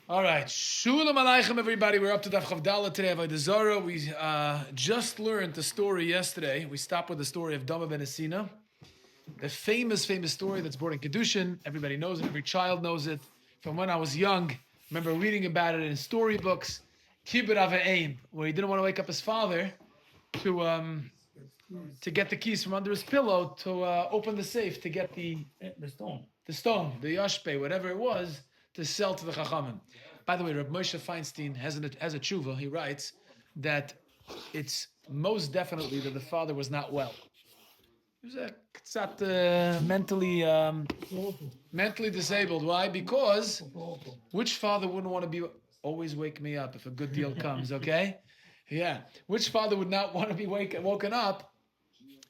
All right, Shulam Aleichem, everybody. We're up to Daf Chavdala today. Avodah Zarah. We just learned the story yesterday. We stopped with the story of Dama ben Asina, the famous story that's brought in Kedushin. Everybody knows it. Every child knows it. From when I was young, I remember reading about it in storybooks. Kibbut Ava'im, where he didn't want to wake up his father to get the keys from under his pillow to open the safe to get the stone, the yashpe, whatever it was, to sell to the Chachamim. By the way, Rabbi Moshe Feinstein has a tshuva. He writes that it's most definitely that the father was not well. He was mentally disabled. Why? Because which father wouldn't want to be always wake me up if a good deal comes? Okay, yeah. Which father would not want to be woken up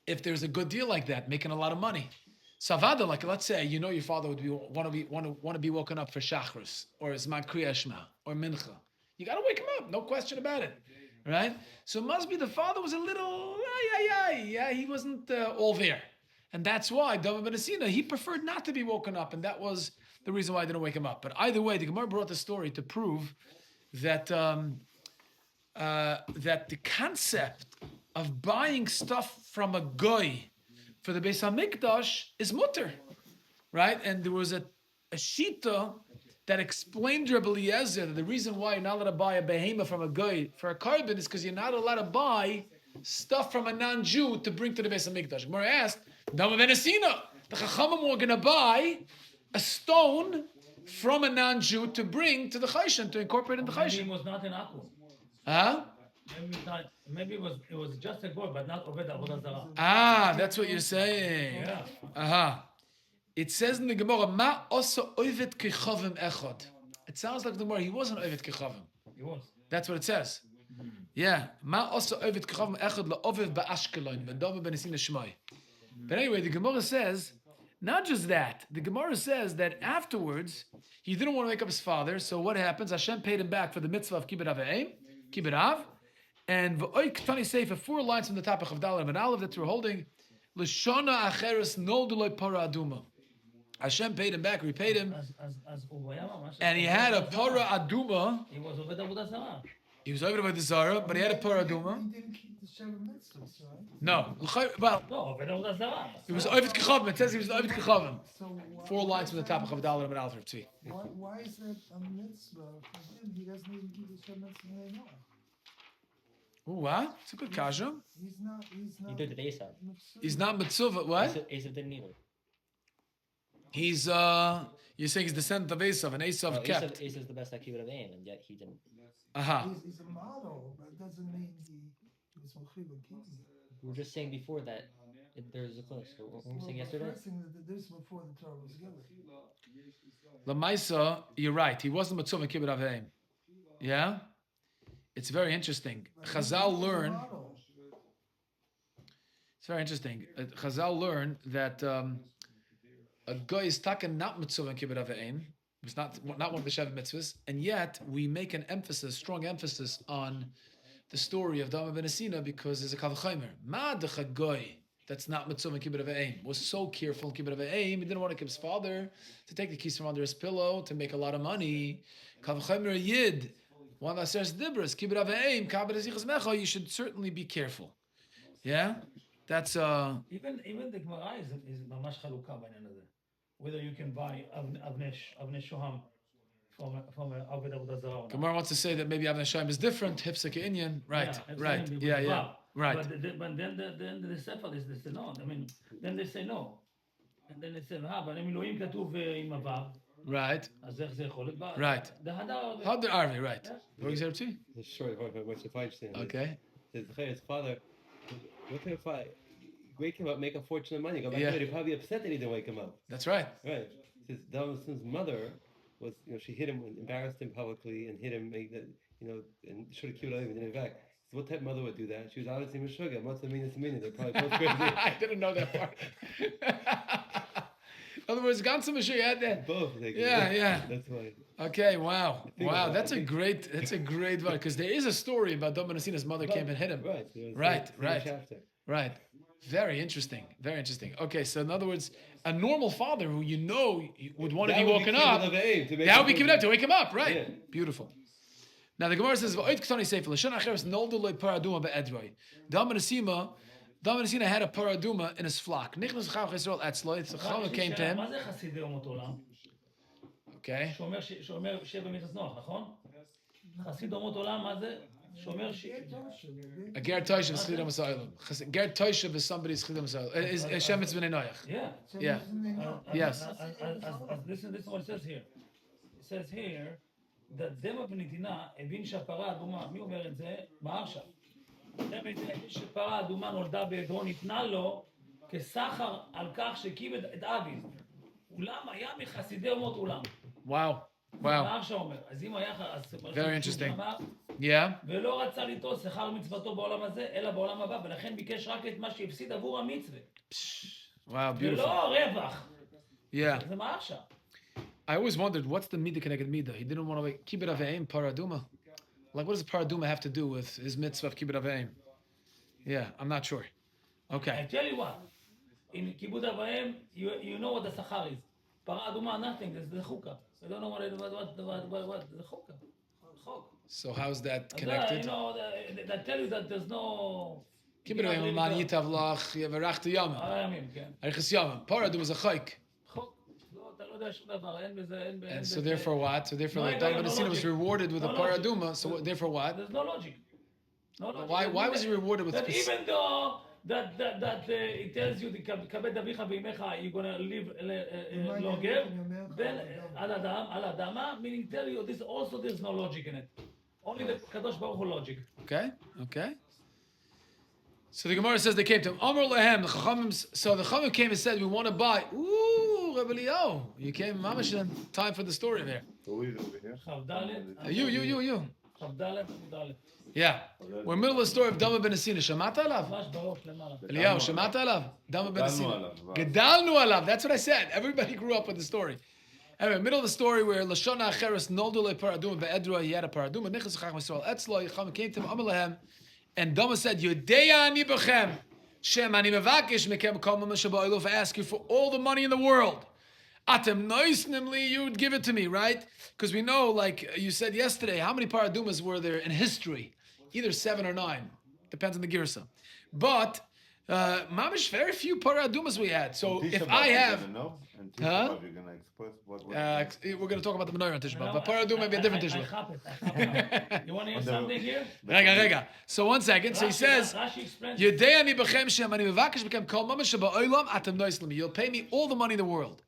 if there's a good deal like that, making a lot of money? Savada, like let's say you know your father would want to be woken up for Shachris or Zman Kriya Shema or Mincha. You got to wake him up, no question about it, right? So it must be the father was a little he wasn't all there, and that's why David ben Asina, he preferred not to be woken up, and that was the reason why I didn't wake him up. But either way, the Gemara brought the story to prove that that the concept of buying stuff from a goy for the Beis HaMikdash is mutter, right? And there was a shita that explained Rabbi Eliezer that the reason why you're not allowed to buy a behema from a goy for a carbon is because you're not allowed to buy stuff from a non-Jew to bring to the Beis HaMikdash. Gemara asked, Dama ben Asina, the Chachamim were going to buy a stone from a non-Jew to bring to the Chayshan, to incorporate in the Chayshan. Maybe it was not an Akku. Huh? Maybe it was just a goy, but not Avodah Zarah. That's what you're saying. Yeah. It says in the Gemara, Ma osa oivet kechavim echad. It sounds like the Gemara, he wasn't oivet kechavim. He was. That's what it says. Yeah. Ma osa oivet kechavim echad la'oviv ba'ashkelon v'dava ben Asina shmai. But anyway, the Gemara says, not just that. The Gemara says that afterwards, he didn't want to wake up his father, so what happens? Hashem paid him back for the mitzvah of Kibbut Ava'im, Kibbut Av, and v'oy ktani sefer, 4 lines from the top of Chavdal and Aleph that we're holding, L'shana acheres nolduloi para aduma. Hashem paid him back, repaid him, and he had a para aduma. He was over Avodah Zarah. He was over Avodah Zarah, but he had a para aduma. He didn't keep the 7 mitzvahs, right? No, well, No, over Avodah Zarah. he was oivet kechavim. It says he was oivet kechavim. So 4 lines from the top of Chavdal and Aleph Tzvi. why is that a mitzvah for him? He doesn't even keep the 7 mitzvahs anymore. Ooh, what? It's a good kasha. He's not. He did it ASAP. He's not mitzvah. What? Esav didn't either. He's you're saying he's descendant of Esav, and Esav kept. Esav's the best at Kibbut Avayim, and yet he didn't. He's a model, but it doesn't mean he was mechuyev keeping it. We were just saying before that there's a close. What were we saying yesterday? The first thing that this before the Torah was given. Lamaisa, you're right. He wasn't mitzvah in Kibbut Avayim. Yeah, it's very interesting. Chazal learn. It's very interesting. Chazal learn that a guy is taken not mitzvah in Kibbut Avayim. It's not one of the Shev mitzvahs, and yet we make an emphasis, strong emphasis on the story of Dama ben Asina because there's a kavachimer. Ma'adach goy that's not mitzvah in Kibbut Avayim was so careful in Kibbut Avayim, he didn't want to keep his father to take the keys from under his pillow to make a lot of money. Kavachimer yid, one that says dibras Kibbut Avayim, kabel ezichas mecha, you should certainly be careful. Yeah, that's Even the Gemara is mamash chalukah by another. Whether you can buy avnei shoham from Avodah Zarah. Gemara wants to say that maybe Avnei Shoham is different. Hipsaka Inyan, right? Yeah. Right. But then the Sefer is they say no. I mean, then they say no, and then they say but Eloim katuv im avav. Right. אז איך זה יכול להיות? Right. The Hadar. Hadar Arvi, right. What is it? It's short of what's the Feinstein. Okay. His father, what if I wake him up, make a fortune of money, go back to bed, he'd probably be upset that he didn't wake him up. That's right. Right. His Damas's mother was, she hit him, embarrassed him publicly, and hit him, and should have killed him and didn't back. So what type of mother would do that? She was obviously Meshuggah. What's the meanest meaning? They're probably both crazy. I didn't know that part. In other words, Gansu Meshuggah had that. Both. Yeah. That's why. Okay, wow. That's a great one, because there is a story about Dom ben Asina's mother came and hit him. Right. Right. Very interesting. Very interesting. Okay, so in other words, a normal father who you know would want to That be would woken kibbud up, of aim to make that him would be go given up to wake him up, right? Yeah. Beautiful. Now the Gemara says, "V'oid ktani sefer l'shon acheres noldu loy paraduma be'edroi." Dam Menasina had a paraduma in his flock. Nichnas Chacham Yisrael etzloi. So Chacham came to him. מה זה חסידי אומות עולם? Okay. שאומר שב במיתת נוח, נכון? חסיד אומות עולם, מה זה? שאומר A ger toishav is chidam asaylam. Ger toishav is somebody's chidam asaylam. Is shemetz b'nei noyach. Yeah. Yeah. Yes. Listen what it says here. It says here that דמה בנתינה הבין שהפרה האדומה, מי אומר את זה? מהרש"א. דמה בנתינה הבין שפרה האדומה נולדה בעדרו, ניתנה לו כסחר על כך שכיבד את אביו. אולם היה מחסידי אומות עולם. Wow. מהרש"א אומר. אז אם היה... Very interesting. Yeah. ולא רצה ליטול שכר מצוותו בעולם הזה, אלא בעולם הבא, ולכן ביקש רק את מה שהפסיד עבור המצווה. Wow, beautiful. ולא רווח. Yeah. זה מהרש"א. I always wondered, what's the midah connected midah? He didn't want to keep it aveim paraduma. Like, what does paraduma have to do with his mitzvah of keep it aveim? Yeah, I'm not sure. Okay. I tell you what, in כיבוד אב ואם, you know what the שכר is. פרה אדומה, nothing, זה חוקה. I don't know what זה חוקה. חוק. So how's that You connected? know, they tell you that there's no... Keep it aveim man yitav lach yevarach yama. הימים, כן. Arichas yama. Paraduma is a chayk. חוק. לא, אתה לא יודע שום דבר, אין בזה, אין בזה. And so therefore what? So therefore, No, like no, David no Asina was logic. rewarded with a No logic. paraduma. So therefore what? There's no logic. No logic. Why was he rewarded with? That even though that it tells you כבד אביך ואימך, you're gonna live longer, then על אדמה, meaning tell you this also there's no logic in it. Only the Kadosh Baruch Hu logic. Okay. So the Gemara says they came to him. Amar lehem, the Chachamim. So the Chachamim came and said, "We want to buy." Ooh, Rabbi Yoel, you came, mamash. Time for the story there. חב ד' You. חב ד' עמוד א'. Yeah, we're in the middle of the story of Dama ben Asina. Shamata alav? ממש בראש למעלה. Eliyahu, Shamata alav? Dama ben Asina. Gedalnu alav. That's what I said. Everybody grew up with the story. Anyway, middle of the story where Lashona Acheres noldu le paraduma be'edra, he had a paraduma. Nichas Chacham Yisrael etzlo. Chachamim came to him. Amar lehem. And Dama said, Yodeya ani b'chem, Shem ani mevakish mekem kol ma shabaylu, if I ask you for all the money in the world, atem noisnimli, you would give it to me, right? Because we know, like you said yesterday, how many paradumas were there in history? Either 7 or 9. Depends on the girsa. But, mamish, very few paradumas we had. So if I have... Huh? We're going to talk about the menorah on Tisha B'Av, but paraduma may be a different Tisha B'Av. You want to hear something here? Rega. So 1 second. So he says, Rashi explains. "Yedei ani b'chem shem ani mevakish b'kem kol mamash ba'olam atem noislim." You'll pay me all the money in the world.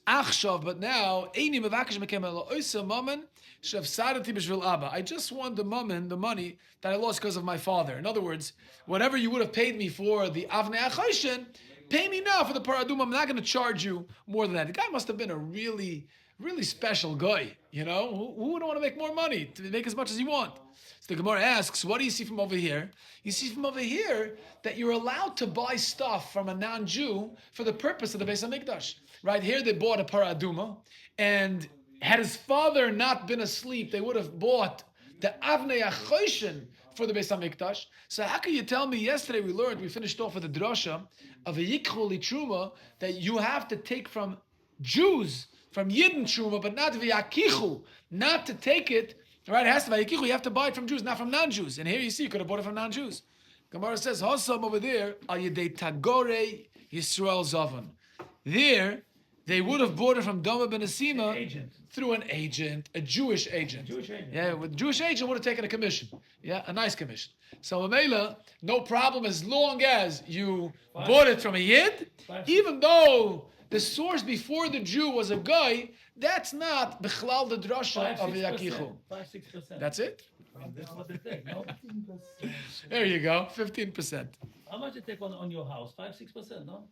Achshav, but now eini mevakish b'kem elo oisa mammon shefsadati b'shvil abba. I just want the mammon, the money that I lost because of my father. In other words, whatever you would have paid me for the avnei achoshen, pay me now for the paraduma. I'm not going to charge you more than that. The guy must have been a really special guy. You know, who would want to make more money to make as much as you want? So the Gemara asks, what do you see from over here? You see from over here that you're allowed to buy stuff from a non-Jew for the purpose of the Beis HaMikdash. Right here, they bought a paraduma, and had his father not been asleep, they would have bought the Avnei Achoshen for the Beis HaMikdash. So how can you tell me, yesterday we finished off with the drasha of a Yikchu Truma, that you have to take from Jews, from Yidden Truma, but not V'yakichu, not to take it, right? It has to be V'yakichu, you have to buy it from Jews, not from non-Jews. And here you see, you could have bought it from non-Jews. Gemara says, Hossam over there, Al Yedei Tagore Yisrael Zavan. There, they would have bought it from Dama ben Asima through an agent, a Jewish agent. Yeah, with a Jewish agent would have taken a commission. Yeah, a nice commission. So Mamela, no problem as long as you bought it from a Yid, even though the source before the Jew was a guy, that's not Bichlal the drasha of Yakichu. 5-6%. That's it? That's what they take, no? There you go, 15%. How much they take on your house? 5-6%, no?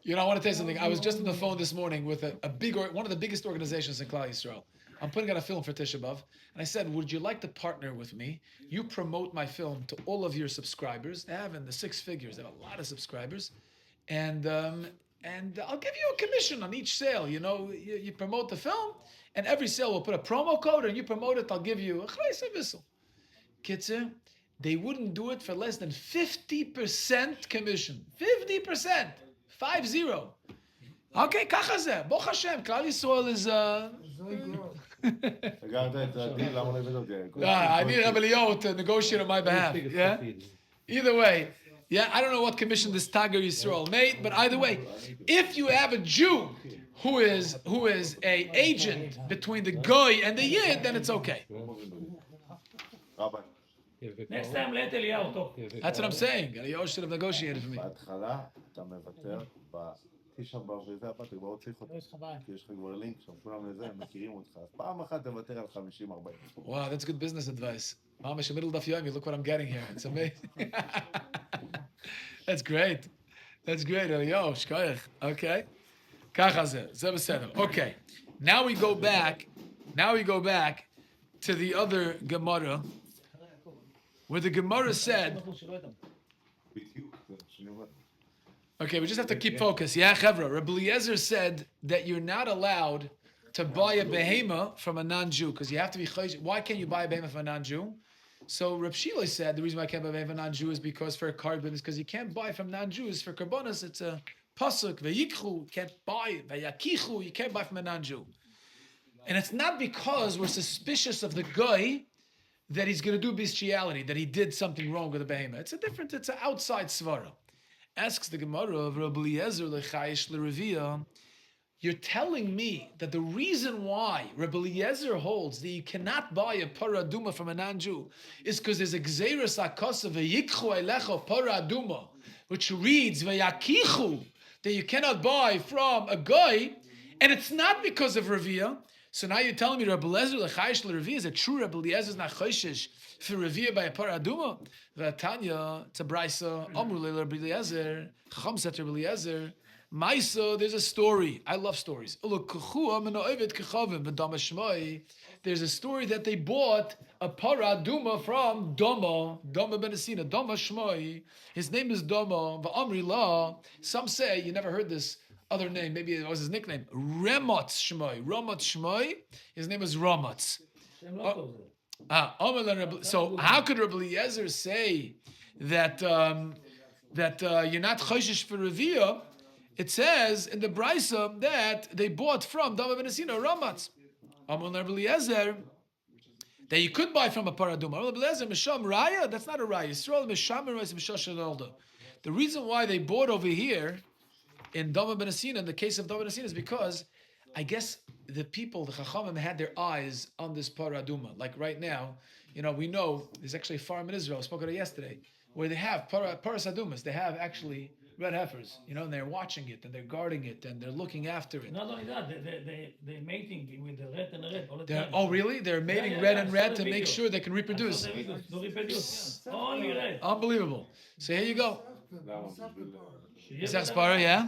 You know, I want to tell you something. I was just on the phone this morning with one of the biggest organizations in Klal Yisrael. I'm putting out a film for Tisha B'Av, and I said, would you like to partner with me? You promote my film to all of your subscribers. They have in the 6 figures. They have a lot of subscribers. And I'll give you a commission on each sale. You know, you promote the film, and every sale will put a promo code, and you promote it, I'll give you a chayse vissel. Kitzer, they wouldn't do it for less than 50% commission. 50%. 50. Okay, ככה זה. ברוך השם, כלל ישראל is... I need Rabbi Yoel to negotiate on my behalf. Yeah? Either way, yeah, I don't know what commission this Tager Yisrael made, but either way, if you have a Jew who is a agent between the Goy and the Yid, then it's okay. Next time, let Eliyahu talk. That's what I'm saying. Eliyahu should have negotiated for me. בהתחלה אתה מוותר, בתשע באב וזה, אתה כבר לא צריך אותך, כי יש לך כבר לינק שם, כולם לזה, הם מכירים אותך, אז פעם אחת תוותר על 50-40. Wow, that's good business advice. Mamash, middle Daf Yomi, look what I'm getting here. It's amazing. That's great. That's great, Eliyahu. Shkoyach. Okay. ככה זה. זה בסדר. Okay. Now we go back to the other Gemara, where the Gemara said, okay, we just have to keep focus. Yeah, Chevra. Rabbi Eliezer said that you're not allowed to buy a behema from a non-Jew because you have to be chaysh. Why can't you buy a behema from a non-Jew? So Reb Shilo said the reason why I can't buy a behema from a non-Jew is because for a carbon is because you can't buy from non-Jews. For karbonas, it's a pasuk vayikchu. Can't buy vayakichu. You can't buy from a non-Jew, and it's not because we're suspicious of the guy that he's going to do bestiality, that he did something wrong with the behema. It's an outside svara. Asks the Gemara of Rabbi Eliezer lechayish l'revia, you're telling me that the reason why Rabbi Eliezer holds that you cannot buy a paraduma from a non-Jew is because there's a gzeiras akasa v'yikchu elecha paraduma, which reads v'yakichu, that you cannot buy from a guy, and it's not because of revia. So now you're telling me Rabbi Eliezer lechayish l'revia is a true Rabbi Eliezer is not chayshish for revia by a paraduma. V'atanya, it's a brisa. Amru le Rabbi Eliezer, Chacham said to Rabbi Eliezer, Maisa, there's a story. I love stories. There's a story that they bought a paraduma from Doma ben Asina, Doma Shmoi. His name is Doma. V'amri la. Some say you never heard this other name. Maybe it was his nickname. Remotz Shmoi. His name is Ramotz. So how could Rabbi Eliezer say that you're not chayshish for revia? It says in the brisa that they bought from Dama ben Asina Ramatz. Rabbi Eliezer that you could buy from a paraduma. Rabbi Eliezer misham raya. That's not a raya. Yisrael misham raya mishashalolda. The reason why they bought over here in Dama ben Asina, in the case of Dama ben Asina, is because I guess the people, the Chachamim, had their eyes on this paraduma. Like right now, we know there's actually a farm in Israel, I spoke about it yesterday, where they have parasadumas. They have actually red heifers, and they're watching it, and they're guarding it, and they're looking after it. Not only that, they're mating with the red and the red all the time. Oh, really? They're mating red and red to make sure they can reproduce. Only red. Unbelievable. So here you go. Talks Spara, yeah?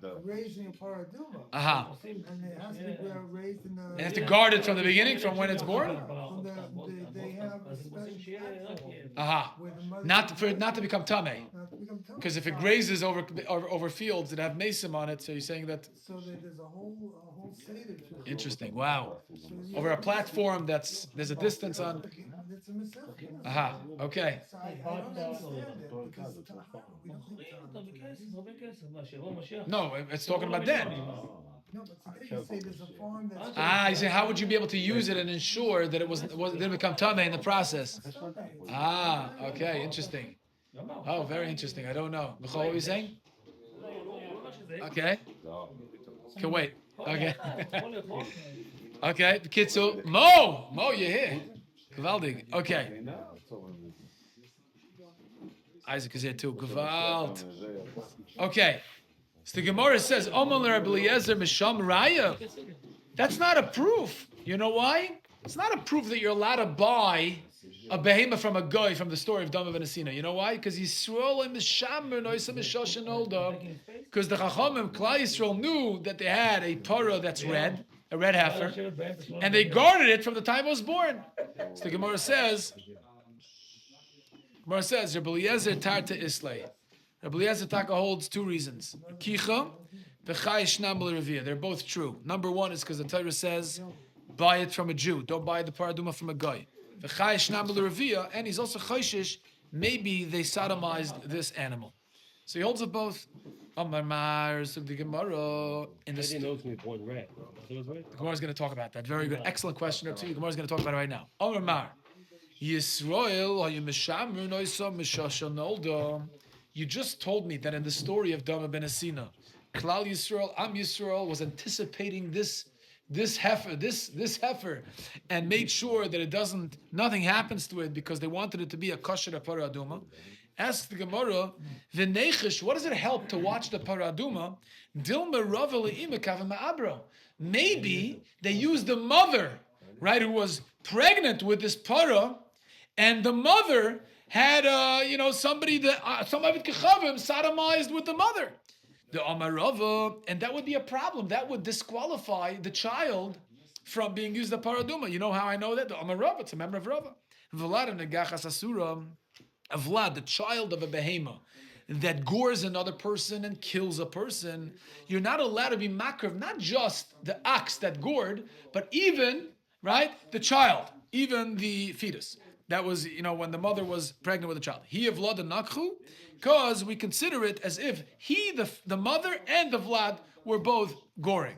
about raising a paraduma. Aha. And it has to be raised in the... They have to guard it from the beginning, from when it's born? They have a special... Aha. Not to become tameh. Because if it grazes over fields that have mason on it, so you're saying that... So there's a whole seder to it. Interesting. Wow. Over a platform there's a distance on... It's a mistake. Aha. Okay. So I don't understand it because we don't think No, it's talking about then. No, but today you say there's a farm that's... You say, how would you be able to use it and ensure that it didn't become tameh in the process? Okay, interesting. Oh, very interesting. I don't know. Michal, what were you saying? Okay. Can wait. Okay. Okay. Kitsu. Mo, you're here. Gewaldig. Okay. Isaac is here too. Gewalt. Okay. So the Gemara says, Omar Rabbi Eliezer Misham Raya. That's not a proof. You know why? It's not a proof that you're allowed to buy a behema from a guy from the story of Dama ben Asina. You know why? Because Yisrael and Mishamer Noisa Mishoshan Olda. Because the Chachamim, Klal Yisrael knew that they had a para that's red, a red heifer, and they guarded it from the time it was born. So the Gemara says, Rabbi Eliezer Tarta Islay. Rabbi Eliezer Taka holds two reasons. Kicha, v'chai shnam b'lerevia. They're both true. Number one is because the Torah says, buy it from a Jew. Don't buy the paraduma from a guy. And he's also chayshish. Maybe they sodomized this animal. So he holds it both. Amar Mar, so the Gemara in I the didn't know it was going to be born red. It was red. the Gemara is going to talk about that. Very good, excellent question or two. The Gemara is going to talk about it right now. Amar Mar, Yisrael, you just told me that in the story of Dama ben Asina, Klal Yisrael, Am Yisrael was anticipating this heifer, and made sure that nothing happens to it because they wanted it to be a kosher parah aduma. Ask the Gemara, v'nechish, what does it help to watch the parah aduma? Dilma rava le'ima kavim ma'abro. Maybe they used the mother, right, who was pregnant with this parah, and the mother had, somebody that some of it kechavim sodomized with the mother. The Amarava, and that would be a problem. That would disqualify the child from being used as paraduma. You know how I know that? The Amarava, it's a member of Rava. Vlad and Negachas Asura, Vlad, the child of a behema that gores another person and kills a person. You're not allowed to be makrav, not just the ox that gored, but even, right, the child, even the fetus. That was, when the mother was pregnant with a child. He of Vlad and Nakhu, because we consider it as if he, the mother, and the Vlad were both goring.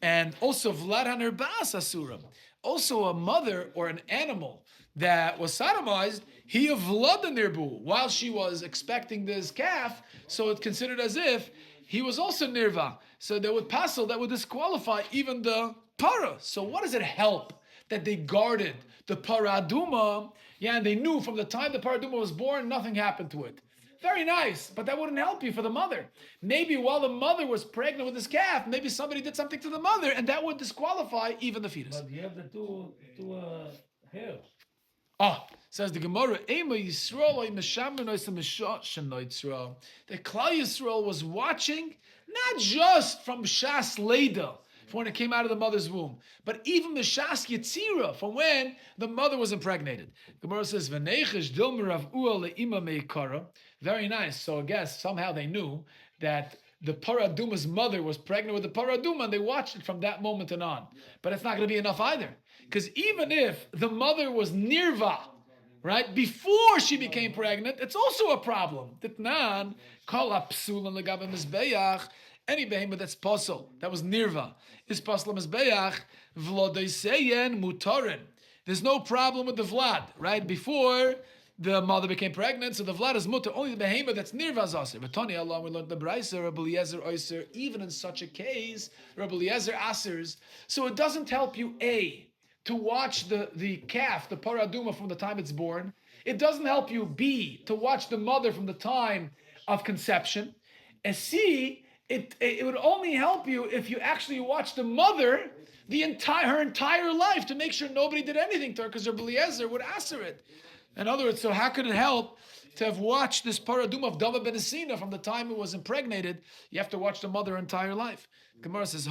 And also Vlad and her bas asura. Also a mother or an animal that was sodomized, he of Vlad and nirbu, while she was expecting this calf, so it's considered as if he was also nirva. So that would that would disqualify even the para. So what does it help that they guarded the paraduma? Yeah, and they knew from the time the paraduma was born, nothing happened to it. Very nice, but that wouldn't help you for the mother. Maybe while the mother was pregnant with this calf, maybe somebody did something to the mother, and that would disqualify even the fetus. But you have the two hairs. Says the Gemara, Ema Yisrael, the Klal Yisrael was watching not just from Shas Leda, from when it came out of the mother's womb, but even Mishas Yetzira, from when the mother was impregnated. Gemara says, "V'neichesh dilmer Rav Uel le'ima meikara." Very nice. So I guess somehow they knew that the paraduma's mother was pregnant with the paraduma, and they watched it from that moment and on. But it's not going to be enough either, because even if the mother was nirva, right, before she became pregnant, it's also a problem. Titnan kol hapsulan legabe mizbeach. Any behemoth that's posel, that was nirva, is posel mizbeach v'lodeiseyen mutarin. There's no problem with the vlad, right? Before the mother became pregnant, so the vlad is mutar. Only the behemoth that's nirva is aser. But Tony Allah, we learned the brayser, Rabbi Eliezer oiser. Even in such a case, Rabbi Eliezer asers. So it doesn't help you to watch the calf, the paraduma, from the time it's born. It doesn't help you B, to watch the mother from the time of conception. And C, it would only help you if you actually watch the mother her entire life to make sure nobody did anything to her, because Rabbi Eliezer would answer it. In other words, so how could it help to have watched this paraduma of Dama ben Asina from the time it was impregnated? You have to watch the mother her entire life. Gemara says,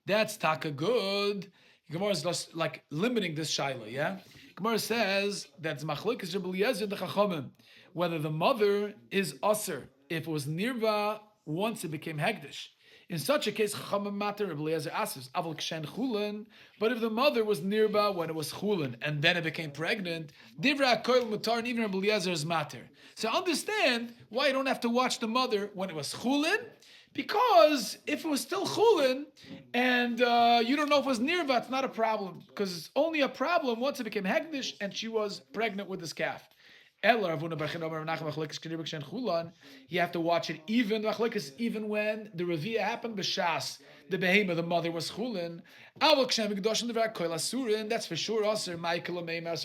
that's taka good. Gemara is just like limiting this shaila, yeah? Gemara says that's machlokes Rabbi Eliezer the Chachamim, whether the mother is aser if it was nirva once it became hegdish. In such a case, Chachamim matter Rabbi Eliezer asers aval kshen chulin. But if the mother was nirva when it was chulin and then it became pregnant, divra koil mutar, and even Rabbi Eliezer is matter. So understand why you don't have to watch the mother when it was chulin. Because if it was still chulin and you don't know if it was nirva, it's not a problem. Because it's only a problem once it became hegdish and she was pregnant with this calf. You have to watch it even when the revia happened b'shas the behemoth, the mother was chulin. That's for sure. So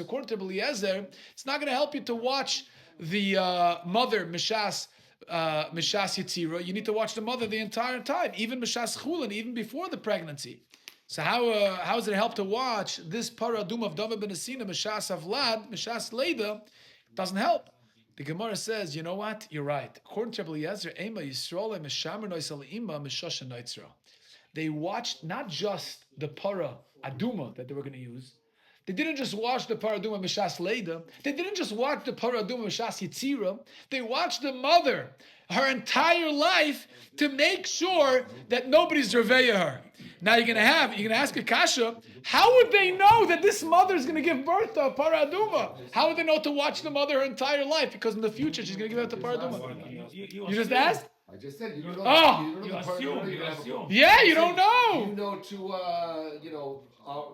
according to Eliezer, it's not going to help you to watch the mother mishas Yitzira. You need to watch the mother the entire time, even mishas chulin, even before the pregnancy. So how does it help to watch this paradum of Dama ben Asina mishas avlad mishas leda? Doesn't help. The Gemara says, you know what? You're right. According to Rabbi Eliezer, they watched not just the para aduma that they were going to use, They didn't just watch the paraduma mishas leida. They didn't just watch the paraduma mishas yitzira. They watched the mother her entire life to make sure that nobody's reveya her. Now you're gonna ask a kasha. How would they know that this mother is gonna give birth to a paraduma? How would they know to watch the mother her entire life? Because in the future she's gonna give birth to paraduma. You just asked? I just said you don't know. Oh. You don't know the part of the- You assume. Yeah, you don't know. You know to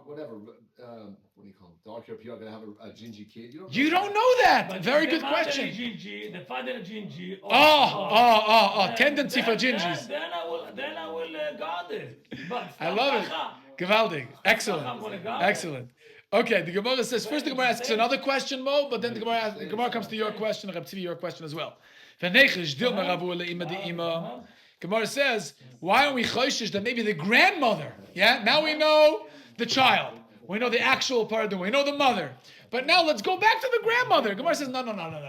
whatever. What do you call them? Dark hair people are gonna have a gingy kid. You don't know that. But Very the good mother question. is Gingy, the father is Gingy. Tendency for gingies. Then I will guard it. But I love it. Gewaldig. Excellent. Okay, the Gemara says, first the Gemara asks another question, Mo, but then the Gemara comes to your question, Reb Tzvi, your question as well. Gemara says, why are we choishish that maybe the grandmother, now we know the child, we know the actual paraduma, we know the mother, but now let's go back to the grandmother. Gemara says, no,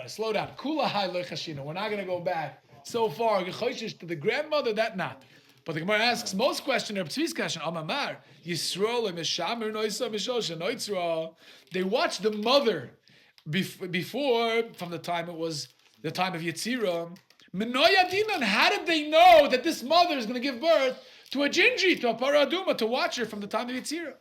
slow down. Kula hai lo chashina. We're not going to go back so far. Choishish to the grandmother, that not. But the Gemara asks most question, Reb Tzvi's question, Amamar, Yisrael mishamer noisa mishosha noitzra. They watched the mother before, from the time it was the time of Yetzirah. Menoya dinan, how did they know that this mother is going to give birth to a gingy, to a paraduma, to watch her from the time of Yetzirah?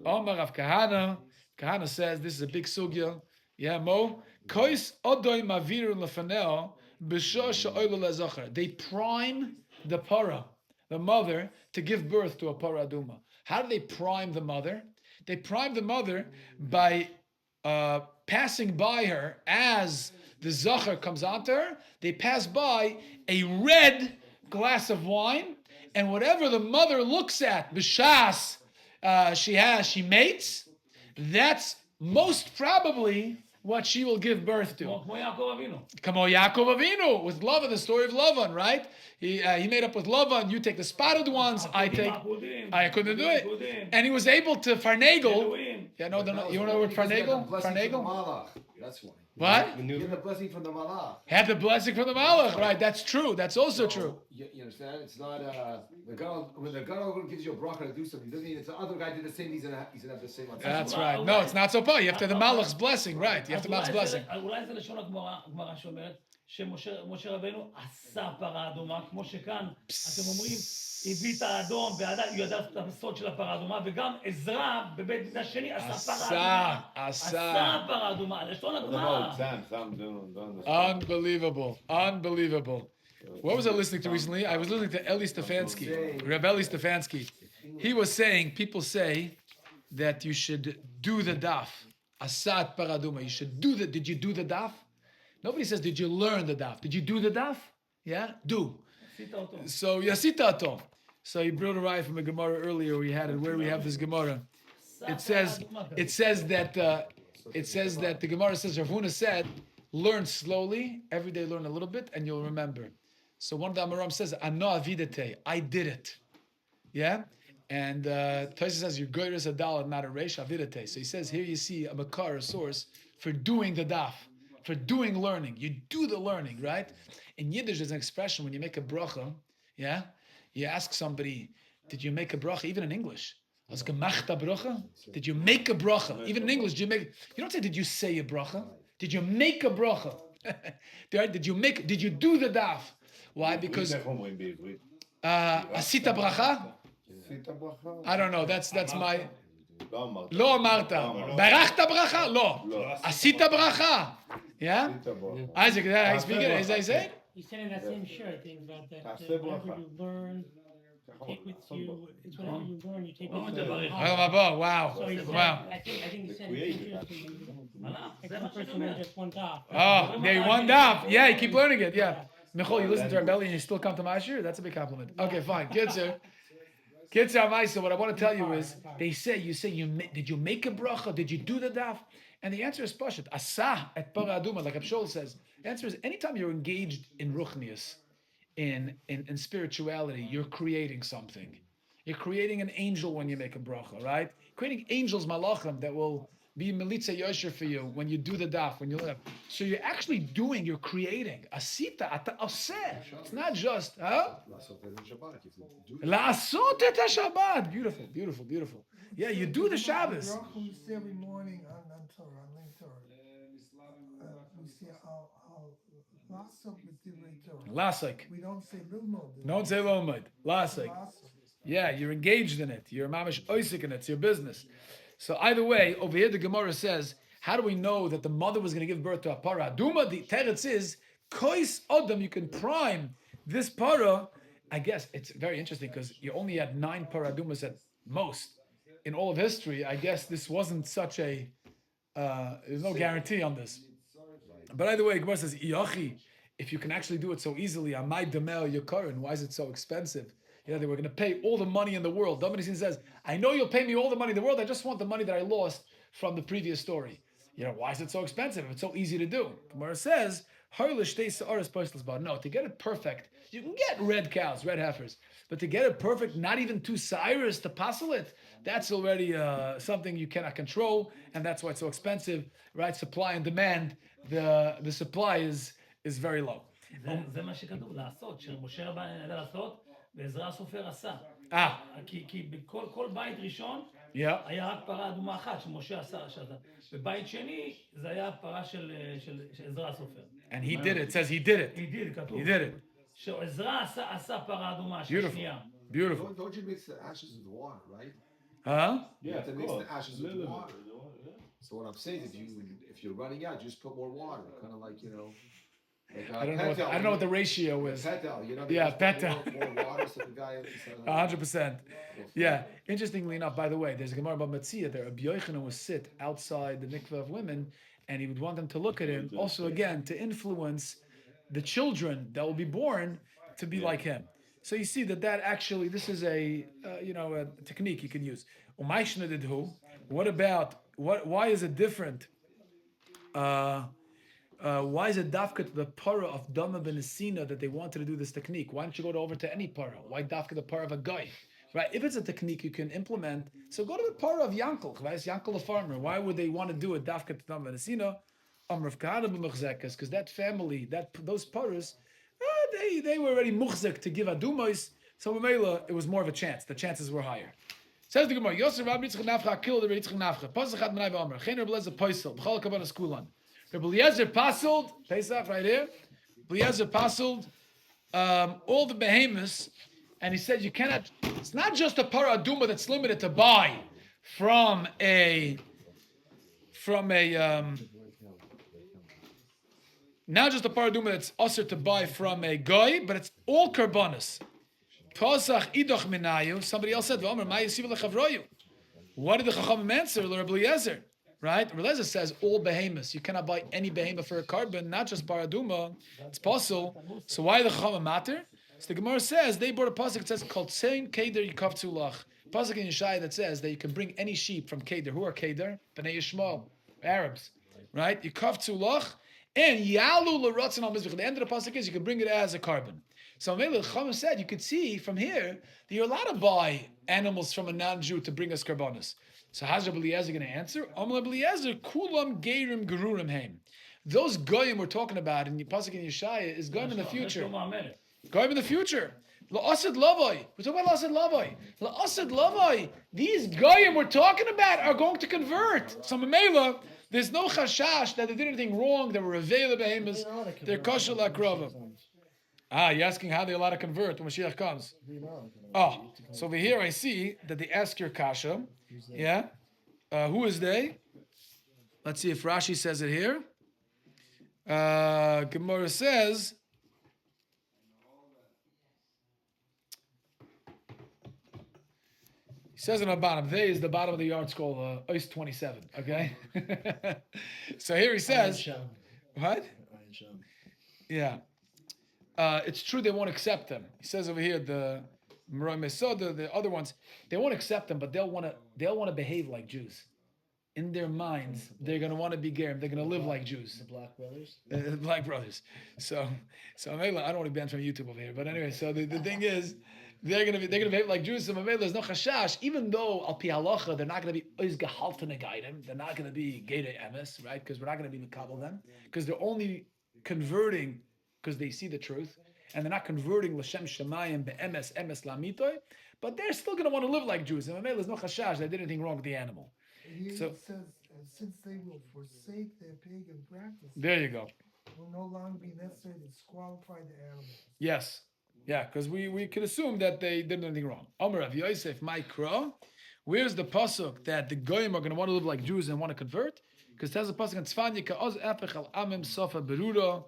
Omar Rav Kahana. Kahana says, this is a big sugya. Yeah, Mo. Kois odoy mavirun lefaneo b'shor she'oilo lezocher. They prime the para, the mother, to give birth to a paraduma. How do they prime the mother? They prime the mother by passing by her as the zocher comes onto her. They pass by a red glass of wine, and whatever the mother looks at, b'shas she mates, that's most probably what she will give birth to. Kamo Yaakov Avinu, with Lavan, the story of Lavan, right? He made up with Lavan. You take the spotted ones, I couldn't do it. And he was able to farnagle. Yeah, no, you know the word farnagle? Farnagle? That's why. What? You get the blessing from the malach. Have the blessing from the Malach, right? That's true. That's also true. You understand? It's not the God. When the God gives you a bracha to do something, doesn't mean it's the other guy did the same. He's gonna have the same. That's right. No, it's not so far. You have to have the Malach's blessing, right? You have the Malach's blessing. אולי זה לשון הגמרא שאומרת שמשה רבנו עשה פרה אדומה, כמו שכאן אתם אומרים, הביא את האדום, הוא ידע את הסוד של הפרה האדומה, וגם עזרא בבית דין השני עשה פרה אדומה, לשון הגמרא. Unbelievable. What was I listening to recently? I was listening to Eli Stefansky, Rabbi Eli Stefansky. He was saying, people say that you should do the daf. Asat paraduma. You should do did you do the daf? Nobody says, did you learn the daf? Did you do the daf? Yeah? Do. So, yasita ato. So he brought a ride from a Gemara earlier where we have this Gemara. It says that the Gemara says, Rav Huna said, learn slowly, every day learn a little bit, and you'll remember. So one of the Amoram says, Ano avidete, I did it. Yeah? And Tosa says, your goyr is a dal and not a resh, avidete. So he says, here you see a makar, a source, for doing the daf, for doing learning. You do the learning, right? In Yiddish, there's an expression when you make a bracha, yeah? You ask somebody, did you make a bracha? Even in English. Was gemachta bracha? Did you make a bracha? Even in English, you don't say, did you say a bracha? Did you make a bracha? Did you do the daf? Why? Because asita bracha? I don't know. That's my. Lo amarta. Barachta bracha? Lo. Asita bracha. Yeah. Isaac, I speak it. As I say. He said in that same shiur, I think, that whatever you learn, take with you. It's whatever you learn, you take with you. Wow. So he said, Wow. I think he said like one person learned just one daf. Oh, yeah, one daf. Yeah, you keep learning it. Yeah. Michal, you listen to our belly and you still come to my shiur? That's a big compliment. Okay, fine. Good, sir. So what I want to tell you is, did you make a bracha? Did you do the daf? And the answer is pashut. Asa et paraduma, like Abshol says. The answer is, anytime you're engaged in ruchnius, in spirituality, you're creating something. You're creating an angel when you make a bracha, right? Creating angels, malachim, that will be militza yosher for you when you do the daf, when you live. So you're actually doing, you're creating. Asita, ata oseh. It's not just, huh? La'asot et Shabbat. Beautiful, beautiful, beautiful. Yeah, you do the Shabbos. We say every morning on Torah, on Link Torah. We say how lasok b'divrei Torah. Lasik. We don't say lilmod. Don't say lomad. Lasik. Lasok. Yeah, you're engaged in it. You're mamish oisik in it. It's your business. So either way, over here the Gemara says, how do we know that the mother was going to give birth to a para? Duma, the teretz is, kois odom, you can prime this para. I guess it's very interesting because you only had 9 paradumas at most in all of history. I guess this wasn't such a, there's no guarantee on this. But either way, Gemara says, Iyachi, if you can actually do it so easily, Amai Demel Yakarin, why is it so expensive? You know, they were going to pay all the money in the world. Dominic says, I know you'll pay me all the money in the world. I just want the money that I lost from the previous story. You know, why is it so expensive if it's so easy to do? Gemara says, no, to get it perfect, you can get red cows, red heifers. But to get it perfect, not even 2 cyrus to passel it, that's already something you cannot control, and that's why it's so expensive, right? Supply and demand, the supply is very low. זה מה שכתוב, לעשות, שמשה רבן ידע לעשות, ועזרא הסופר עשה. כי בכל בית ראשון, היה רק פרה אדומה אחת שמשה עשה. בבית שני, זה היה פרה של עזרא הסופר. And he did it. It says he did it. He did, כתוב. He did it. שעזרא עשה פרה אדומה של שנייה. Beautiful. Don't you mix the ashes with water, right? Huh? You have to mix the ashes with water. So what I'm saying is, if you're running out, just put more water, kind of like, you know. Like, I don't know what the ratio is. Petal, you know. Yeah, petal. More water, so the guy. 100%. Yeah. Interestingly enough, by the way, there's a Gemara about Matzia there. Rabbi Yochanan would sit outside the mikveh of women, and he would want them to look at him. Also, again, to influence the children that will be born to be like him. So you see that actually, this is a technique you can use. What about why is it different? Why is it dafka to the para of Dama ben Esina that they wanted to do this technique? Why don't you go over to any para? Why dafka the para of a guy? Right? If it's a technique you can implement, so go to the para of Yankel. Right? It's Yankel the farmer. Why would they want to do it dafka to Dama ben Esina? Because that family, those paras, they were already muchzek to give adumos. So it was more of a chance. The chances were higher. Says the Gemara, Yosef Rabbi Yitzchak Nafcha killed the Rabbi Yitzchak Nafcha. Pasach had Menai v'Omer. Chen Rabbi Eliezer Poisel. B'chol Kabbalah Skulan. Rabbi Eliezer pasuled, Pesach right here. Rabbi Eliezer pasuled all the behemoths, and he said you cannot. It's not just a para aduma that's limited to buy from a not just a para aduma that's usher to buy from a guy, but it's all karbanis. Pasach idoch minayu. Somebody else said, "V'Omer ma yisiv lechavroyu." What did the Chachamim answer? Rabbi Eliezer. Right? Rabbi Eliezer says all behemoths. You cannot buy any behemoth for a carbon, not just paraduma. It's possible. So why the Chachamim matter? So the Gemara says they brought a pasuk that says called Tzein Keder Yikavtzu Lach. Pasuk in Yeshaya that says that you can bring any sheep from Keder. Who are Keder? Bnei Yishmael, Arabs. Right? Yikavtzu Lach and Yalu L'Ratzon Al Mizbech. The end of the pasuk is you can bring it as a carbon. So the Chachamim said you could see from here that you're allowed to buy animals from a non-Jew to bring us karbonis. So how's Rabbi Eliezer going to answer? Rabbi Eliezer, kulam geirim gerurim heim. Those goyim we're talking about in the pasuk in Yeshaya is goyim in the future. Goyim in the future. La'asad lavoi. We're talking about la'asad lavoi. La'asad lavoi. These goyim we're talking about are going to convert. So Mamela, there's no chashash that they did anything wrong. They were reveiled behemoths. They're kosher lakrova. You're asking how they're allowed to convert when Mashiach comes. So over here I see that they ask your kasha. Yeah? Who is they? Let's see if Rashi says it here. Gemara says, he says in the bottom, they is the bottom of the yard scroll, Ois 27, okay? So here he says, what? Yeah. It's true they won't accept them. He says over here, the other ones, they won't accept them, but they'll want to behave like Jews. in their minds, they're going to want to be gerim. They're going to live like Jews. The Black Brothers. Black brothers. So I don't want to be banned from YouTube over here. But anyway, so the thing is, they're gonna behave like Jews. So there's no chashash. Even though al pi halacha, they're not gonna be ois gehaltene gaidim. They're not gonna be gede emes, right? Because we're not gonna be mekabel them. Because they're only converting because they see the truth, and they're not converting l'shem shemayim be'emes emes lamitoy. But they're still gonna want to live like Jews. And there's no chashash. They did anything wrong with the animal. Here So- it says, since they will forsake their pagan practices, There you go. will no longer be necessary to disqualify the animals. Yes. Yeah, because we could assume that they did anything wrong. Omer Rav Yosef, my kro. Where's the pasuk that the goyim are going to want to live like Jews and want to convert? Because it says the pasuk in Tzfanya ka'oz epech al amim sofa beruro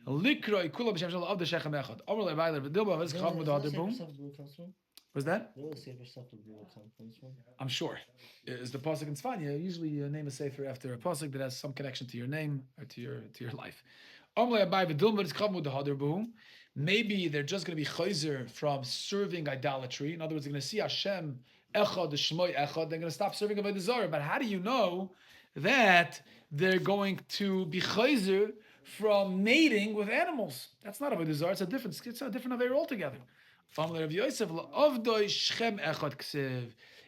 likro ikula b'shem shel avda shechem echad. Omer le'vayler v'dilba v'ez chav with the other boom. Was that? Where does Sefer Suffer Brew comes from? I'm sure. Is the pasuk in Tzfanya? Usually you name a sefer after a pasuk that has some connection to your name or to your life. Omer le'vayler v'dilba v'ez chav with the other boom. Maybe they're just going to be chayzer from serving idolatry. In other words, they're going to see Hashem echad, the shmoy echad. They're going to stop serving Avodah Zarah. But how do you know that they're going to be chayzer from mating with animals? That's not Avodah Zarah. It's a different Aveira altogether.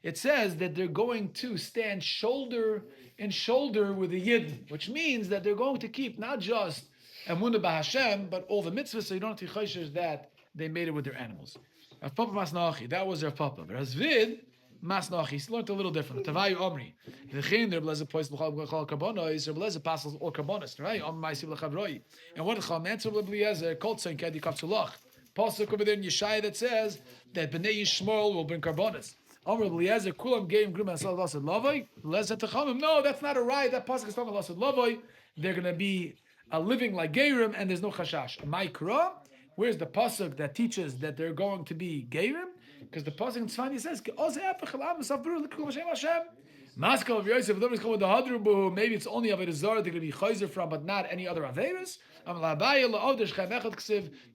It says that they're going to stand shoulder in shoulder with the Yid, which means that they're going to keep not just Emunah b'Hashem, but all the mitzvahs, so you don't have to chayshish that they made it with their animals. Rav Papa Masnachi, that was their Papa. But Razvid Masnachi, he learned a little different. Tavayu Omri, v'chein der bleze pois l'chal karbonos, or bleze passes all karbonos. Tavayu Omri ma'isiv l'chavroi. And what the answer will be as a kol tzayin kedi kapsulach. Pasuk over there in Yeshaya that says that Bnei Yishmael will bring karbonos. Omri Eliezer kulam geim grum asal lasad lavoi lezet techamim. No, that's not a right. That pasuk is talking about lasad lavoi. They're going to be living like Gerim, and there's no chashash. Maikra, where's the pasuk that teaches that they're going to be Gerim? Because the pasuk in Tzfanya says, Maskal of Yosef, maybe it's only Avodah Zarah they're going to be chayzer from, but not any other Averis.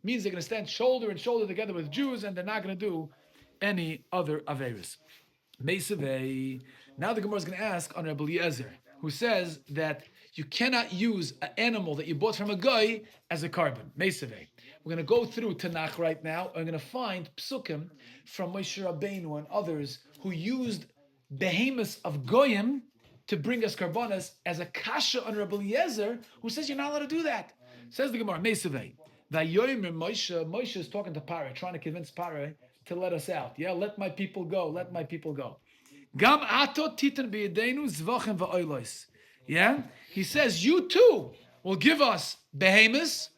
Means they're going to stand shoulder and shoulder together with Jews, and they're not going to do any other Averis. Now the Gemara is going to ask on Rabbi Eliezer, who says that you cannot use an animal that you bought from a guy as a carbon. Meisaveh. We're going to go through Tanakh right now. And we're going to find psukim from Moshe Rabbeinu and others who used behemoths of goyim to bring us karbonas as a kasha on Rabbi Eliezer, who says you're not allowed to do that. Says the Gemara, Meisaveh. Moshe is talking to Parah, trying to convince Parah to let us out. Yeah, let my people go. Let my people go. Gam ato titan b'yedenu zvachem va'olos. Yeah, he says you too will give us behemoths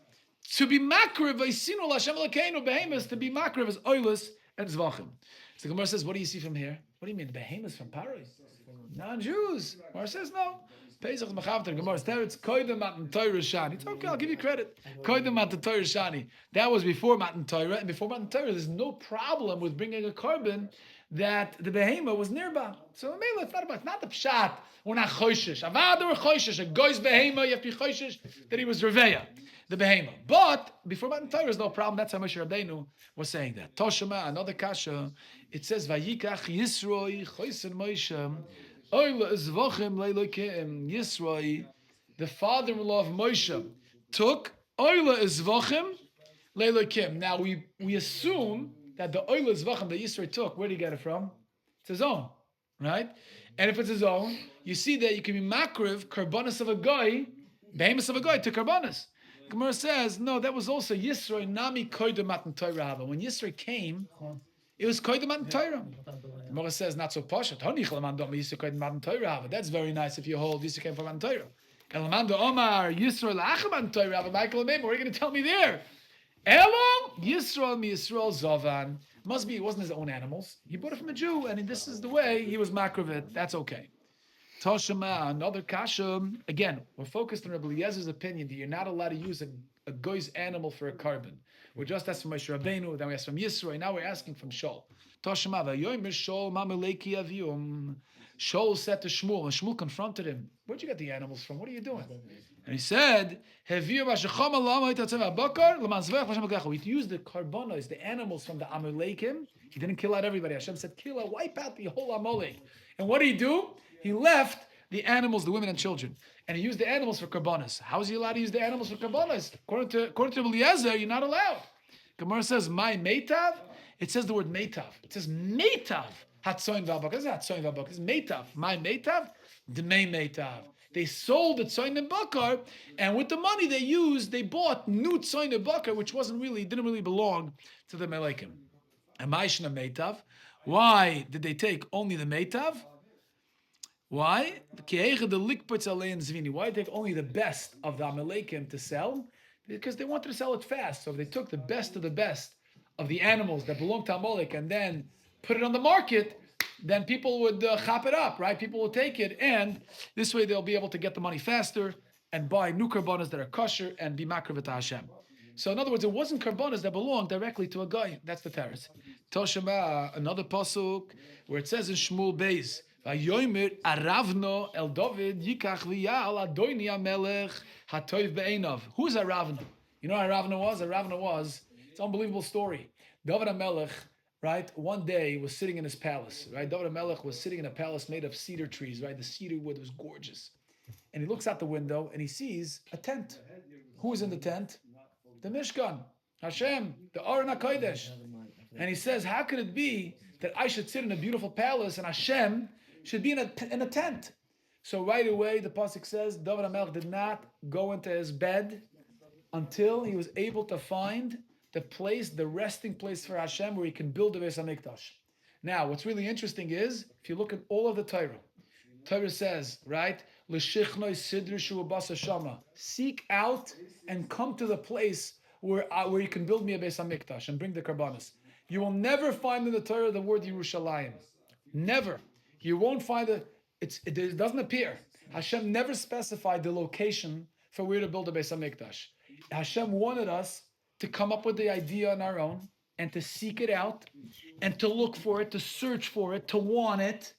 to be makriv v'isinu l'Hashem Elokeinu, behemoths to be makriv as oilus and zvachim. So the Gemara says, what do you see from here? What do you mean behemoths from Paris? Non-Jews. Gemara says no. Pesach Machavter. Gemara says it's koydem matan Torah shani. It's okay. I'll give you credit. Koydem matan Torah shani. That was before matan Torah, and before matan Torah, there's no problem with bringing a carbon that the behemoth was nearby. So it's not the pshat. We're not choishish. Avada or choishish. A guy's behemoth, you have to be choishish that he was reveya, the behemoth. But before Matan Torah, there's no problem. That's how Moshe Rabbeinu was saying that. Toshima, another kasha. It says Vayikach Yisroi choisen Moshe Oila Zvachim Leilokim Yisroi. The father-in-law of Moshe took Oila Zvachim Leilokim. Now we assume that the oil zvachim that Yisro took, where did he get it from? It's his own, right? And if it's his own, you see that you can be makriv, karbonis of a guy, behemoths of a guy to karbonis. Gemara says, no, that was also Yisro, nami koydem matan Torah haba. When Yisro came, it was koydem matan Torah. Gemara says, not so posh. That's very nice if you hold Yisro came from matan Torah. Elamando Omar, Yisro la'achem matan Torah haba. Michael Amim, what are you going to tell me there? Elo Yisrael mi Yisrael Zavan. Must be it wasn't his own animals. He bought it from a Jew, and this is the way he was makravit. That's okay. Toshima, another kasha. Again, we're focused on Rabbi Eliezer's opinion that you're not allowed to use a guy's animal for a carbon. We're just asked from Moshe Rabbeinu, then we asked from Yisrael, now we're asking from Shaul. Toshima, v'yoymer Shaul mameleki aviyum. Shaul said to Shmuel, and Shmuel confronted him. Where'd you get the animals from? What are you doing? And he said, we used the karbonos, the animals from the Amalekим. He didn't kill out everybody. Hashem said, kill out, wipe out the whole Amalek. And what did he do? He left the animals, the women and children. And he used the animals for karbanos. How is he allowed to use the animals for karbanos? According to Eliezer, you're not allowed. Gemara says, my meitav. It says the word meitav. It says meitav. Hatzoin v'abak. It's not hatzoin v'abak. It's meitav. My meitav, dmei meitav. They sold the tzoin and bakar, and with the money they bought new tzoin and bakar, which didn't really belong to the melekim. And ma'ishna meitav. Why did they take only the meitav? Why? Why take only the best of the Amalekim to sell? Because they wanted to sell it fast. So if they took the best of the animals that belong to Amalek and then put it on the market, then people would chop it up, right? People will take it, and this way they'll be able to get the money faster and buy new karbanas that are kosher and be makriv to Hashem. So in other words, it wasn't karbanas that belonged directly to a guy. That's the teretz. Toshema, another pasuk where it says in Shmuel Beis, Vayomer Aravno el David yikach v'yal Adoni Amelech hatoiv be'einav. Who is Aravno? You know what Aravno was? Aravno was, it's an unbelievable story. David HaMelech, right, one day was sitting in his palace, right? David HaMelech was sitting in a palace made of cedar trees, right? The cedar wood was gorgeous. And he looks out the window and he sees a tent. Who is in the tent? The Mishkan, Hashem, the Aron HaKodesh. And he says, how could it be that I should sit in a beautiful palace and Hashem should be in a tent? So right away, the pasuk says, David HaMelech did not go into his bed until he was able to find the resting place for Hashem where he can build the Beis HaMikdash. Now, what's really interesting is, if you look at all of the Torah says, right, L'shichnoi sidrishu basa shama. Seek out and come to the place where you can build me a Beis HaMikdash and bring the karbanos. You will never find in the Torah the word Yerushalayim. Never. You won't find it. It doesn't appear. Hashem never specified the location for where to build a Beis HaMikdash. Hashem wanted us to come up with the idea on our own and to seek it out and to look for it, to search for it, to want it.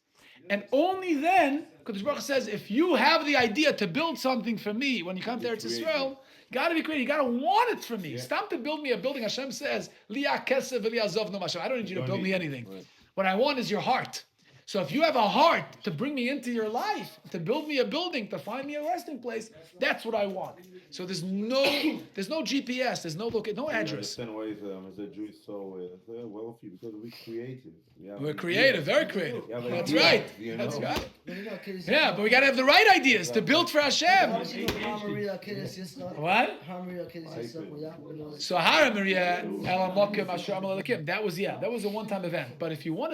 And only then, Kadosh Baruch Hu says, if you have the idea to build something for me, when you come to Eretz Yisrael, gotta be creative. You gotta want it from me. Yeah. Stop to build me a building. Hashem says, Liya kesef v'liya zov no Hashem. I don't need you to build me anything. Right. What I want is your heart. So if you have a heart to bring me into your life, to build me a building, to find me a resting place, that's what I want. So there's no GPS, there's no address. I understand why the Jew is so wealthy, because we're creative. We're creative, very creative. That's right. That's right. Yeah, but we got to have the right ideas to build for Hashem. What? So Haramaria Elamokim Asher Amalekim. That was a one-time event. But if you want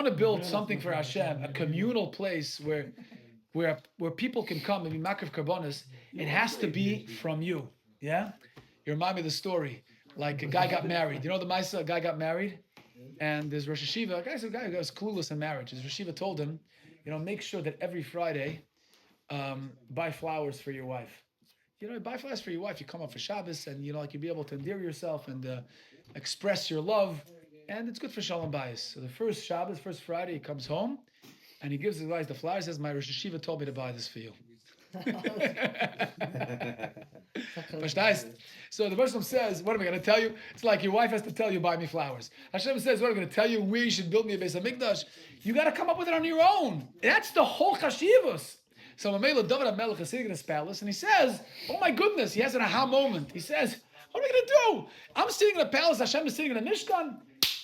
to build something for Hashem, a communal place where people can come and be makriv karbonos, it has to be from you. Yeah? You remind me of the story. Like a guy got married. You know the Maisa, a guy got married, and there's Rosh Hashiva, a guy who was clueless in marriage. His Rosh Hashiva told him, make sure that every Friday, buy flowers for your wife. Buy flowers for your wife. You come up for Shabbos, and you'll be able to endear yourself and express your love. And it's good for Shalom Bayis. So the first Shabbos, first Friday, he comes home and he gives the guys the flowers. Says, my Rosh Hashiva told me to buy this for you. So the Muslim says, what am I going to tell you? It's like your wife has to tell you, buy me flowers. Hashem says, what am I going to tell you? Where you should build me a Beis HaMikdash? You got to come up with it on your own. That's the whole chashivus. So Mamela David HaMelech is sitting in his palace and he says, oh my goodness, he has an aha moment. He says, what am I going to do? I'm sitting in a palace, Hashem is sitting in a Mishkan.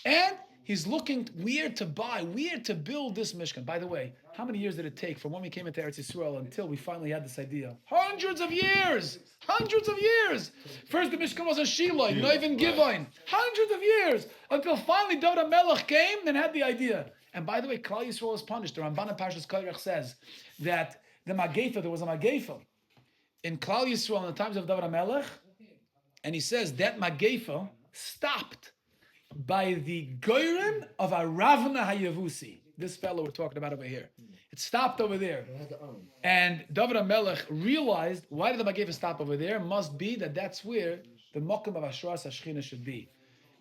And he's looking where to build this Mishkan. By the way, how many years did it take from when we came into Eretz Yisrael until we finally had this idea? Hundreds of years! First the Mishkan was a Shiloh, not even Givoin. Hundreds of years! Until finally David HaMelech came and had the idea. And by the way, Klal Yisrael was punished. The Ramban in Parshas Korach says that there was a Magefa in Klal Yisrael in the times of David HaMelech, and he says that Magefa stopped by the Goyrim of Aravna Hayavusi. This fellow we're talking about over here. It stopped over there. And David HaMelech realized, why did the Magefa stop over there? Must be that's where the Mokum of Ashras HaShechina should be.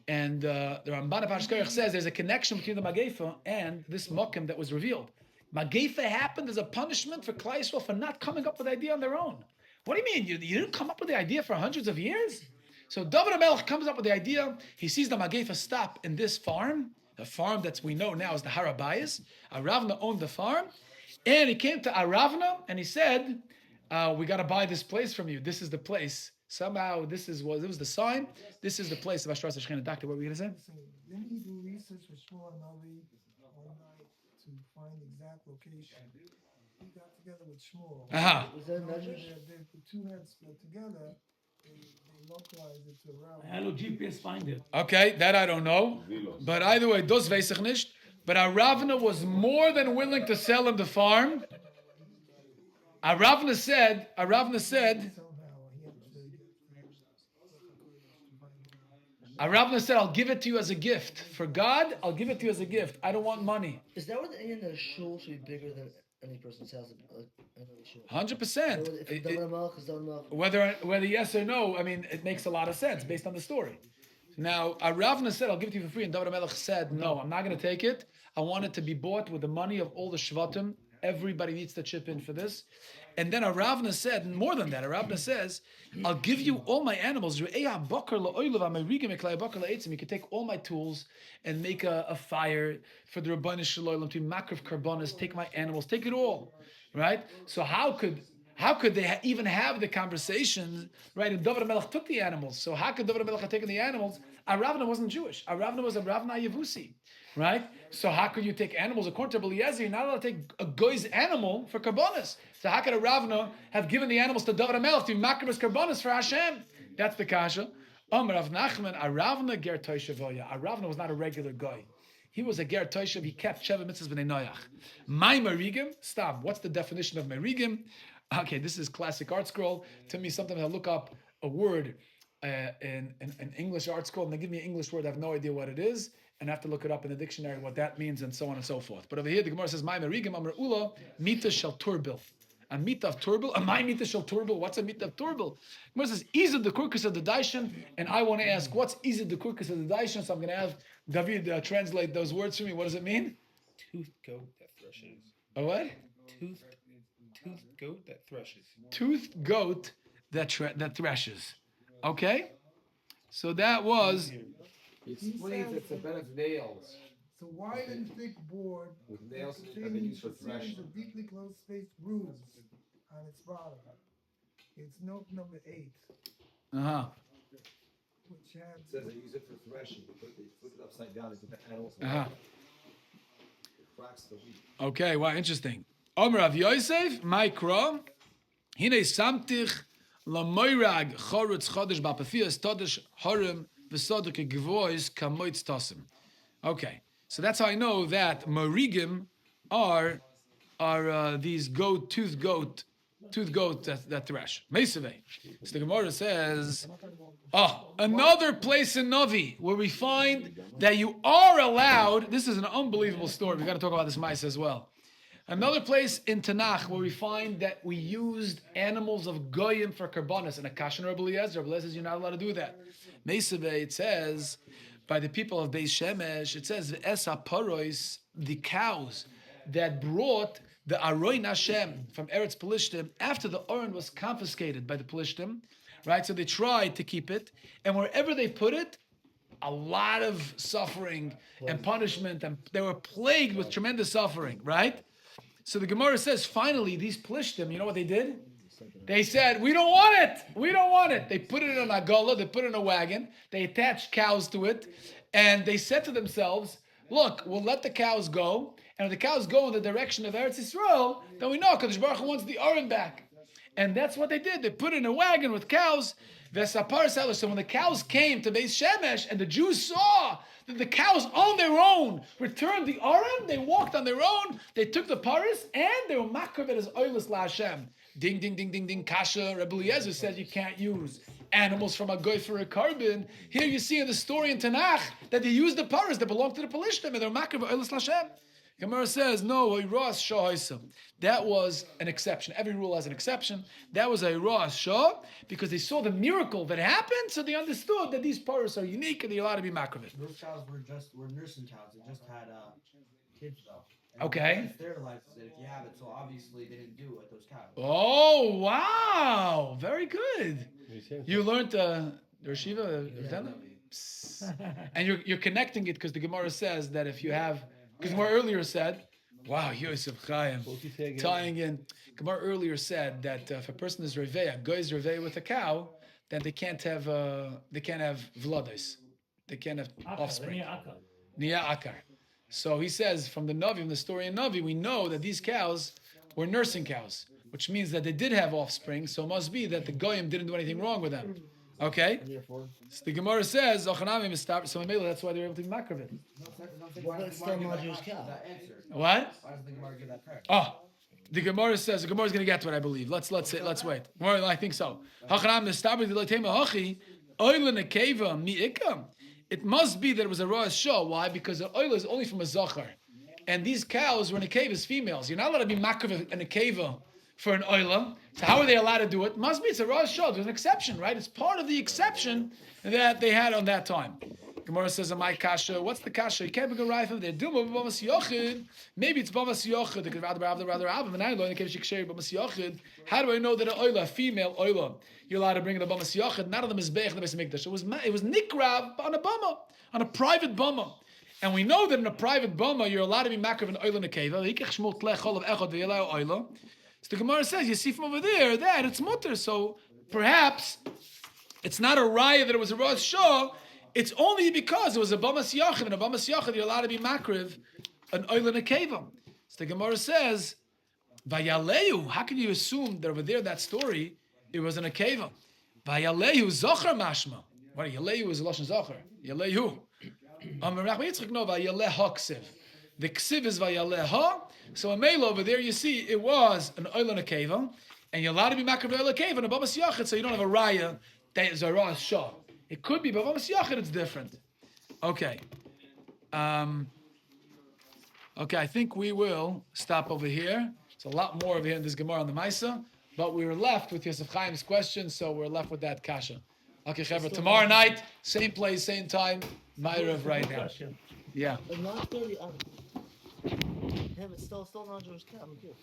And the Ramban of Parshas Korach says there's a connection between the Magefa and this Mokum that was revealed. Magefa happened as a punishment for Klal Yisrael for not coming up with the idea on their own. What do you mean? You didn't come up with the idea for hundreds of years? So David HaMelech comes up with the idea. He sees the Magefa stop in this farm, the farm that we know now as the Harabayas. Aravna owned the farm, And he came to Aravna and he said, we got to buy this place from you. This is the place. Somehow it was the sign. This is the place of Ashras Shechina. Doctor, what were you going to say? So didn't he do research with Shmuel Navi one night to find the exact location? He got together with Shmuel. Was that In order measures? that they put two heads together, they localized it to around. Hello, GPS finder. Okay, that I don't know. But either way, dos weiß ich nicht. But Aravna was more than willing to sell him the farm. Aravna said, Somehow he had to Aravna said, I'll give it to you as a gift. For God, I'll give it to you as a gift. I don't want money. Is that what the Indian that a shul should be bigger than any person's house? Another shul? 100%. If David Melech is David Melech. Whether yes or no, I mean, it makes a lot of sense based on the story. Now, Aravna said, I'll give it to you for free. And David Melech said, no, I'm not going to take it. I want it to be bought with the money of all the Shvatim. Everybody needs to chip in for this. And then Aravna said, and more than that, Aravna says, I'll give you all my animals. You can take all my tools and make a fire for the Rabbanu Shalom to makrav karbonis, take my animals, take it all. Right? So how could they even have the conversation, right? And David Melech took the animals. So how could David Melech have taken the animals? Aravna wasn't Jewish. Aravna was a Ravna Yevusi, right? So how could you take animals? According to Eliezer, you're not allowed to take a goy's animal for karbonis. So how could a Ravna have given the animals to David Melech to makrabas karbonis for Hashem? That's the kasha. Rav Nachman, Aravna ger toishavoya. Aravna was not a regular guy. He was a ger toishav. He kept sheva mitzvahs b'nei noyach. My merigim. Stop. What's the definition of merigim? Okay, this is classic art scroll. To me, sometimes I look up a word in English art scroll, and they give me an English word. I have no idea what it is, and I have to look it up in the dictionary, what that means, and so on and so forth. But over here, the Gemara says, "My merigim amar ula mita shel turbil." A mita of turbil, a my mita shel turbil. What's a mita of turbil? Gemara says, "Izad the kurkus of the daishan," and I want to ask, what's izad the kurkus of the daishan? So I'm going to have David translate those words for me. What does it mean? Toothed goat that threshes. A what? Toothed goat that threshes. Toothed goat that threshes. Okay? So that was... He explains it's a bed of nails. It's a wide and thick board With nails that have been containing used for a series threshing. of deeply closed spaced grooves on its bottom. It's note number 8, Uh-huh. which had It says they use it for threshing. They flip it upside down and put the animals in Uh-huh. it cracks the wheat. Okay, wow, interesting. Omer Rav Yosef, Maikra, Hine Samtich, Lamoirag, Chorutz, Chodesh, Bapathias, Todesh, Horim, Vesodike, Gvois, Kamoitz, Tosim. Okay, so that's how I know that Marigim are these toothed goat that thresh. Mesave. So the Gemara says, another place in Navi where we find that you are allowed. This is an unbelievable story. We got to talk about this mice as well. Another place in Tanakh where we find that we used animals of goyim for karbonis. And a kashan Rabbi Eliezer says you're not allowed to do that. Mesave, it says by the people of Beis Shemesh, it says Esa Parois, the cows that brought the Aroin Hashem from Eretz Pelishtim after the Oren was confiscated by the Pelishtim, right? So they tried to keep it, and wherever they put it, a lot of suffering and punishment, and they were plagued with tremendous suffering, right? So the Gemara says, finally, these Pelishtim, you know what they did? They said, we don't want it. We don't want it. They put it in an agola, they put it in a wagon, they attached cows to it, and they said to themselves, look, we'll let the cows go, and if the cows go in the direction of Eretz Yisrael, then we know Kadosh Baruch Hu wants the Oren back. And that's what they did. They put it in a wagon with cows. So when the cows came to Beis Shemesh, and the Jews saw that the cows on their own returned the Oren, they walked on their own, they took the paris, and they were makrav as oilus la Hashem. Ding, ding, ding, ding, ding. Kasha, Rabbi Eliezer says you can't use animals from a goy for a carbon. Here you see in the story in Tanakh that they used the paras that belonged to the Pelishtim, and they're makrav oilus la Hashem. Gemara says, no, that was an exception. Every rule has an exception. That was a Rosh Shah because they saw the miracle that happened, so they understood that these paras are unique and they're allowed to be makravit. Those cows were nursing cows. They just had kids though. And Okay. Sterilized it if you have it, so obviously they didn't do it, those cows. Oh, wow. Very good. You learned Yeshiva? And you're connecting it because the Gemara says that if you have, because more earlier said, Wow, Yosef Chaim. What did you say again? Tying in, Gemara earlier said that if a person is revei, a guy is revei with a cow, then they can't have vlados, they can't have offspring. Niya akar. So he says from the Navi, from the story in Navi, we know that these cows were nursing cows, which means that they did have offspring. So it must be that the goyim didn't do anything wrong with them. Okay. So the Gemara says, so maybe that's why they were able to be makravit. Well, it's still not Jewish cow. What? Why does the Gemara give that card? Oh, the Gemara says the Gemara is going to get to it. I believe. Let's wait. More, I think so. It must be that it was a Rosh Shah. Why? Because the oil is only from a Zachar. And these cows were in a cave as females. You're not allowed to be makriv in a cave for an oila. So how are they allowed to do it? Must be it's a Rosh Shah. There's an exception, right? It's part of the exception that they had on that time. Gemara says, "My kasha, what's the kasha? You can't be going right from there. Duma b'bamas yochid. Maybe it's bamas yochid. They could rather abba. And I learn in case you share bamas yochid. How do I know that an oila, female oila, you're allowed to bring the bamas yochid, not on the mizbeach, the Beis Hamikdash? It was nikrav on a bama, on a private bama. And we know that in a private bama, you're allowed to be makrav an oila nekeva. So the Gemara says, you see from over there that it's mutter. So perhaps it's not a raya that it was a Rosh Shah. It's only because it was a Bamas Yachid, and a Bamas Yachid you're allowed to be makriv an oil nekeva. So the Gemara says, Vayalehu, how can you assume that over there, that story, it was an nekeva? Vayalehu Zachar mashma. What, Yalehu is a Lashon Zachar. Yalehu. No, Vayaleha ksiv. The ksiv is Vayaleha. So a mail over there, you see, it was an oil nekeva, and you're allowed to be makriv oil nekeva and a Bamas Yachid, so you don't have a raya that is a Rosh Shah. It could be, but Bamas Yachid, it's different. Okay. Okay, I think we will stop over here. It's a lot more over here in this Gemara on the Maisa, but we were left with Yosef Chaim's question, so we're left with that kasha. Okay, Chevra, tomorrow night, same place, same time, Ma'ariv right now. Yeah. But not 30. Damn, it's still not Jewish cow. I'm good.